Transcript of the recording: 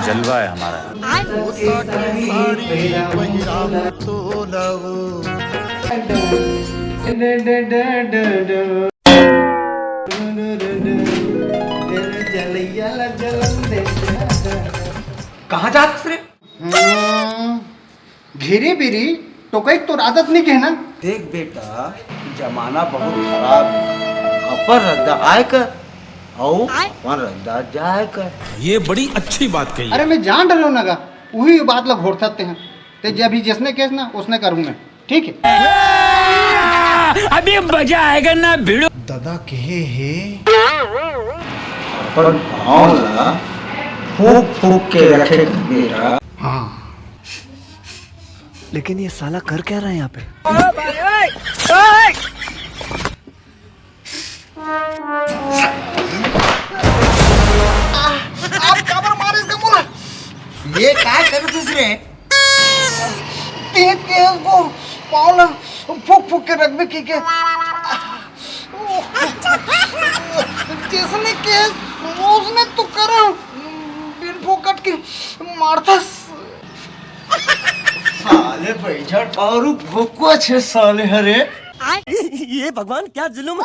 जलवा है हमारा। कहाँ जात रे? घिरी बिरी टोकई तो आदत नहीं कहना। देख बेटा, जमाना बहुत खराब है। अपन रद्दा आए कर और अपन रद्दा जाए कर। ये बड़ी अच्छी बात कही। अरे मैं जान रहा हूँ ना, वही बात लोग घोड़ सकते हैं। तो जब भी जिसने केस ना उसने करूँ मैं, ठीक है। अभी मजा आएगा ना भिड़ो। दादा कहे है अपन भाव ला फूक फूक के रखे मेरा। हाँ, लेकिन ये साला कर क्या रहा है यहाँ पे? आप काबर मारे इसका बोला। ये क्या करते रे? तेज के उसको पावला फूक फूक के रख में की के जिसने केस उसने तो करा बिन फोकट के मारता। साले बैठा और भूको अच्छे साले हरे। ये भगवान क्या जुल्म।